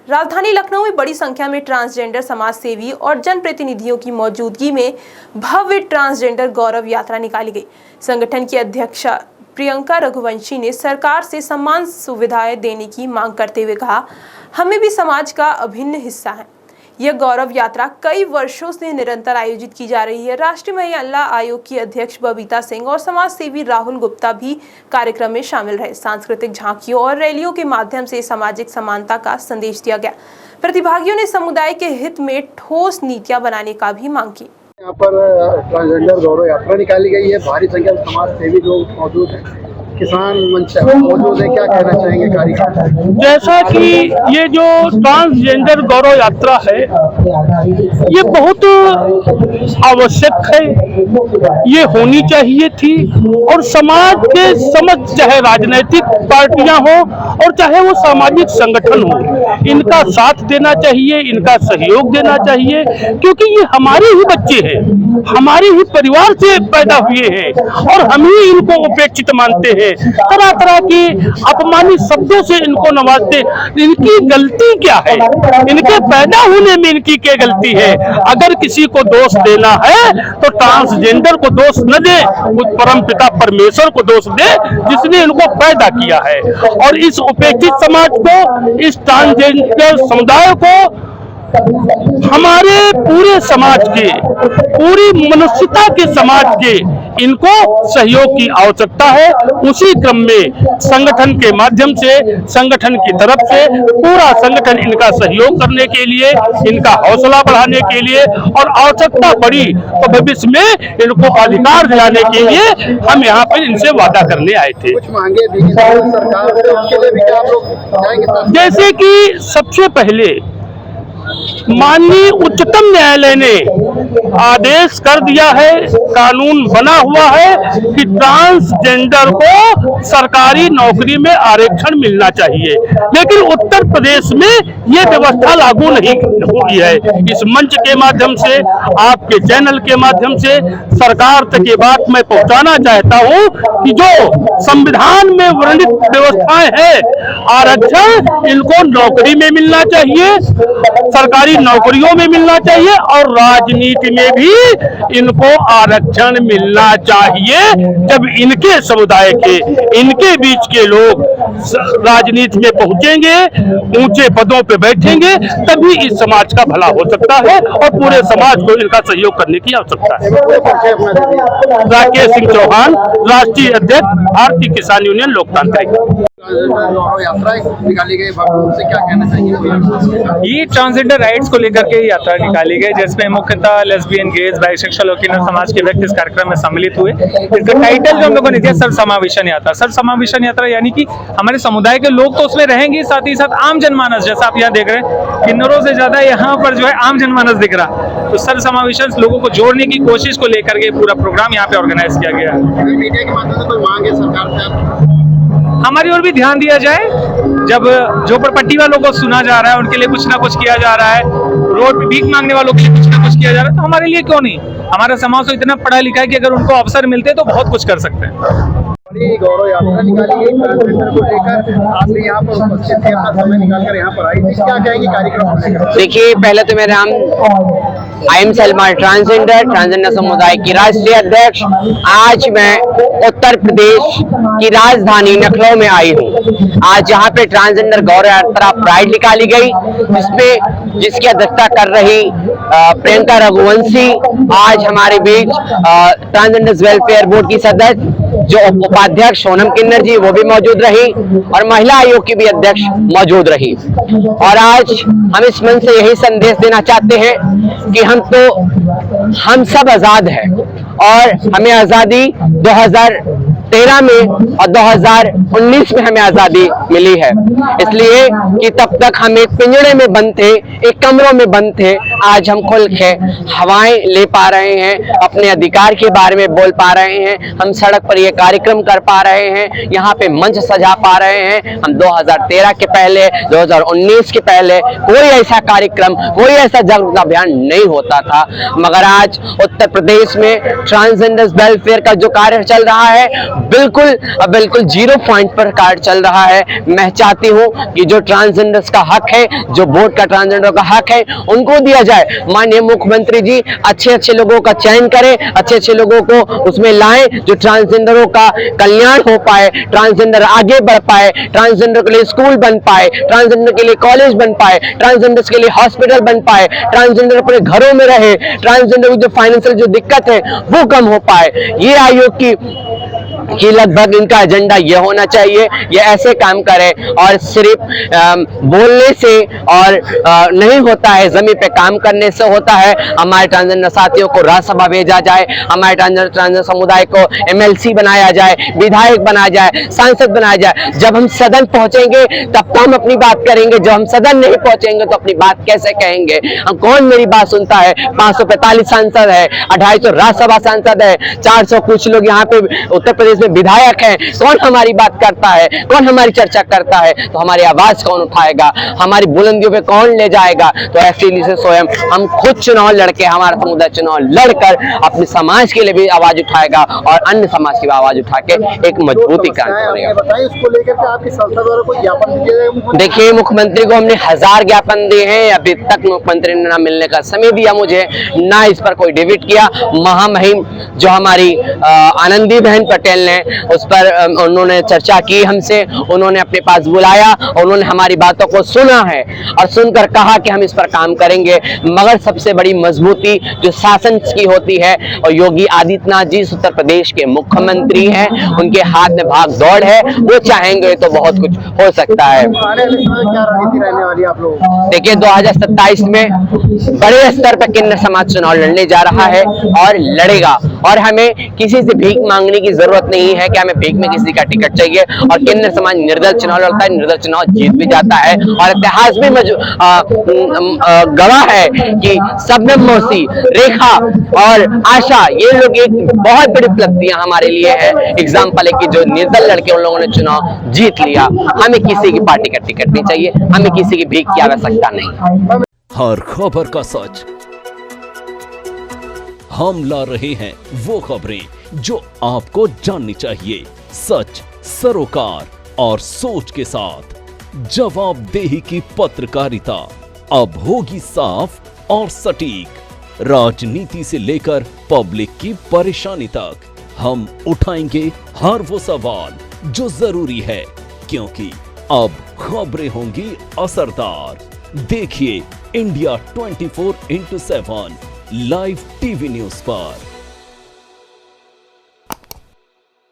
राजधानी लखनऊ में बड़ी संख्या में ट्रांसजेंडर समाज सेवी और जनप्रतिनिधियों की मौजूदगी में भव्य ट्रांसजेंडर गौरव यात्रा निकाली गई। संगठन की अध्यक्षा प्रियंका रघुवंशी ने सरकार से समान सुविधाएं देने की मांग करते हुए कहा, हमें भी समाज का अभिन्न हिस्सा है। यह गौरव यात्रा कई वर्षों से निरंतर आयोजित की जा रही है। राष्ट्रीय महिला आयोग की अध्यक्ष बबीता सिंह और समाज सेवी राहुल गुप्ता भी कार्यक्रम में शामिल रहे। सांस्कृतिक झांकियों और रैलियों के माध्यम से सामाजिक समानता का संदेश दिया गया। प्रतिभागियों ने समुदाय के हित में ठोस नीतियां बनाने का भी मांग की। यहाँ पर ट्रांसजेंडर गौरव यात्रा निकाली गई है। भारी संख्या में समाज सेवी लोग मौजूद हैं, किसान मंच मौजूद है। क्या कहना चाहेंगे कार्यक्रम? जैसा कि ये जो ट्रांसजेंडर गौरव यात्रा है, ये बहुत आवश्यक है, ये होनी चाहिए थी और समाज के समस्त, चाहे राजनीतिक पार्टियां हो और चाहे वो सामाजिक संगठन हो, इनका साथ देना चाहिए, इनका सहयोग देना चाहिए, क्योंकि ये हमारे ही बच्चे हैं, हमारे ही परिवार से पैदा हुए हैं और हम ही इनको उपेक्षित मानते हैं। तरह तरह की अपमानित शब्दों से इनको नवाजते। इनकी गलती क्या है? इनके पैदा होने में इनकी क्या गलती है? अगर किसी को दोष देना है तो ट्रांसजेंडर को दोष न दे, उस परम पिता परमेश्वर को दोष दे जिसने इनको पैदा किया है। और इस उपेक्षित समाज को, इस ट्रांसजेंडर समुदाय को, हमारे पूरे समाज के, पूरी मनुष्यता के समाज के इनको सहयोग की आवश्यकता है। उसी क्रम में संगठन के माध्यम से, संगठन की तरफ से पूरा संगठन इनका सहयोग करने के लिए, इनका हौसला बढ़ाने के लिए और आवश्यकता पड़ी तो भविष्य में इनको अधिकार दिलाने के लिए हम यहाँ पर इनसे वादा करने आए थे। कुछ मांगे भी सरकार से, उसके लिए भी क्या आप लोग जाएंगे? जैसे कि सबसे पहले माननीय उच्चतम न्यायालय ने आदेश कर दिया है, कानून बना हुआ है कि ट्रांसजेंडर को सरकारी नौकरी में आरक्षण मिलना चाहिए, लेकिन उत्तर प्रदेश में ये व्यवस्था लागू नहीं हुई है। इस मंच के माध्यम से, आपके चैनल के माध्यम से सरकार तक ये बात मैं पहुंचाना चाहता हूं कि जो संविधान में वर्णित व्यवस्थाएं हैं, आरक्षण इनको नौकरी में मिलना चाहिए, सरकारी नौकरियों में मिलना चाहिए और राजनीति में भी इनको आरक्षण मिलना चाहिए। जब इनके समुदाय के, इनके बीच के लोग राजनीति में पहुंचेंगे, ऊंचे पदों पे बैठेंगे, तभी इस समाज का भला हो सकता है और पूरे समाज को इनका सहयोग करने की आवश्यकता है। राकेश सिंह चौहान, राष्ट्रीय अध्यक्ष, भारतीय किसान यूनियन लोकतांत्रिक। यात्रा निकाली गई, उससे क्या कहना चाहिए? ये ट्रांसजेंडर राइट्स को लेकर के यात्रा निकाली गई, जिसमें मुख्यतः लेस्बियन, गेज, बाइसेक्सुअल और किन्नर समाज के व्यक्ति इस कार्यक्रम में सम्मिलित हुए। इसका टाइटल जो हम लोगों ने दिया, सर्व समावेशन यात्रा। सर्व समावेशन यात्रा यानी कि हमारे समुदाय के लोग तो उसमें रहेंगे, साथ ही साथ आम जनमानस, जैसा आप यहाँ देख रहे हैं, किन्नरों से ज्यादा यहाँ पर जो है आम जनमानस दिख रहा। तो सर्व समावेशन लोगों को जोड़ने की कोशिश को लेकर के पूरा प्रोग्राम यहाँ पे ऑर्गेनाइज किया गया है। मीडिया के माध्यम से कोई मांग है सरकार से? हमारी ओर भी ध्यान दिया जाए। जब झोपड़पट्टी वालों को सुना जा रहा है, उनके लिए कुछ ना कुछ किया जा रहा है, रोड पे भीख मांगने वालों के लिए कुछ ना कुछ किया जा रहा है, तो हमारे लिए क्यों नहीं? हमारा समाज तो इतना पढ़ा लिखा है कि अगर उनको अवसर मिलते तो बहुत कुछ कर सकते हैं। गौरव यात्रा निकाली गई ट्रांसजेंडर को लेकर, आप भी यहाँ पर उपस्थित थे, अपना समय निकालकर यहाँ पर आई थी। क्या कहेंगे कार्यक्रम को लेकर? देखिए, पहले तो मेरा नाम आई एम सलमान, ट्रांसजेंडर समुदाय की राष्ट्रीय अध्यक्ष। आज मैं उत्तर प्रदेश की राजधानी लखनऊ में आई हूँ। आज यहाँ पे ट्रांसजेंडर गौरव यात्रा प्राइड निकाली गई, जिसकी अध्यक्षता कर रही प्रियंका रघुवंशी। आज हमारे बीच ट्रांसजेंडर वेलफेयर बोर्ड की सदस्य जो उपाध्यक्ष सोनम किन्नर जी, वो भी मौजूद रही और महिला आयोग की भी अध्यक्ष मौजूद रही। और आज हम इस मंच से यही संदेश देना चाहते हैं कि हम सब आजाद हैं और हमें आजादी 2013 में और 2019 में हमें आजादी मिली है, इसलिए कि तब तक हम एक पिंजड़े में बंद थे, एक कमरों में बंद थे। आज हम खुल के हवाएं ले पा रहे हैं, अपने अधिकार के बारे में बोल पा रहे हैं, हम सड़क पर ये कार्यक्रम कर पा रहे हैं, यहाँ पे मंच सजा पा रहे हैं। हम 2013 के पहले, 2019 के पहले कोई ऐसा कार्यक्रम, कोई ऐसा जागरूकता अभियान नहीं होता था, मगर आज उत्तर प्रदेश में ट्रांसजेंडर वेलफेयर का जो कार्य चल रहा है बिल्कुल 0 पॉइंट पर कार्ड चल रहा है। मैं चाहती हूँ कि जो ट्रांसजेंडर्स का हक है, जो वोट का ट्रांसजेंडर का हक है, उनको दिया जाए। माननीय मुख्यमंत्री जी अच्छे लोगों का चयन करें, अच्छे लोगों को उसमें लाएं, जो ट्रांसजेंडरों का कल्याण हो पाए, ट्रांसजेंडर आगे बढ़ पाए, ट्रांसजेंडर के लिए स्कूल बन पाए, ट्रांसजेंडर के लिए कॉलेज बन पाए, ट्रांसजेंडर्स के लिए हॉस्पिटल बन पाए, ट्रांसजेंडर अपने घरों में रहे, ट्रांसजेंडर की जो फाइनेंशियल जो दिक्कत है वो कम हो पाए। ये आयोग की लगभग इनका एजेंडा यह होना चाहिए। ये ऐसे काम करें और सिर्फ बोलने से और नहीं होता है, जमीन पे काम करने से होता है। हमारे ट्रांसजेंडर साथियों को राज्यसभा भेजा जाए, हमारे ट्रांसजेंडर समुदाय को MLC बनाया जाए, विधायक बनाया जाए, सांसद बनाया जाए। जब हम सदन पहुंचेंगे तब तो हम अपनी बात करेंगे, जब हम सदन नहीं पहुंचेंगे तो अपनी बात कैसे कहेंगे? हम कौन मेरी बात सुनता है? 545 सांसद है, 250 राज्यसभा सांसद है, 400 कुछ लोग यहाँ पे उत्तर प्रदेश में विधायक हैं। कौन हमारी बात करता है? कौन हमारी चर्चा करता है? तो हमारी आवाज कौन उठाएगा? हमारी बुलंदियों पे कौन ले जाएगा? तो ऐसे से स्वयं हम खुद चुनाव लड़के, हमारा समुदाय चुनाव लड़कर अपने समाज के लिए भी आवाज उठाएगा और अन्य समाज की भी आवाज उठा के एक मजबूती क्रांति करेगा। इसको लेकर के आपकी संस्था द्वारा कोई ज्ञापन दिया जाएगा? देखिए, मुख्यमंत्री को हमने 1000 ज्ञापन दिए हैं, अभी तक मुख्यमंत्री ने ना मिलने का समय दिया मुझे, ना इस पर कोई डिबेट किया। महामहिम जो हमारी आनंदी बहन पटेल ने, उस पर उन्होंने चर्चा की हमसे, उन्होंने अपने पास बुलाया, उन्होंने हमारी बातों को सुना है और सुनकर कहा कि हम इस पर काम करेंगे। मगर सबसे बड़ी मजबूती जो शासन की होती है, और योगी आदित्यनाथ जी उत्तर प्रदेश के मुख्यमंत्री हैं, उनके हाथ में भाग दौड़ है, वो चाहेंगे तो बहुत कुछ हो सकता है। आने वाले समय में क्या रणनीति रहने वाली है आप लोगों? देखिए, 2027 में बड़े स्तर पर किन्नर समाज चुनाव लड़ने जा रहा है और लड़ेगा, और हमें किसी से भीख मांगने की जरूरत नहीं है कि हमें भीख में किसी का टिकट चाहिए। और किन्नर समाज निर्दल चुनाव लड़ता है, निर्दल चुनाव जीत भी जाता है, और इतिहास में गवाह है कि सबनम मौसी, रेखा और आशा, ये लोग एक बहुत बड़ी उपलब्धियां हमारे लिए है। एग्जाम्पल है कि जो निर्दल लड़के उन लोगों ने चुनाव जीत लिया। हमें किसी की पार्टी का टिकट नहीं चाहिए, हमें किसी की भीख की आवश्यकता नहीं। हर खबर का सच हम ला रहे हैं, वो खबरें जो आपको जाननी चाहिए, सच, सरोकार और सोच के साथ। जवाबदेही की पत्रकारिता अब होगी साफ और सटीक। राजनीति से लेकर पब्लिक की परेशानी तक हम उठाएंगे हर वो सवाल जो जरूरी है, क्योंकि अब खबरें होंगी असरदार। देखिए India 24x7 live TV news पर।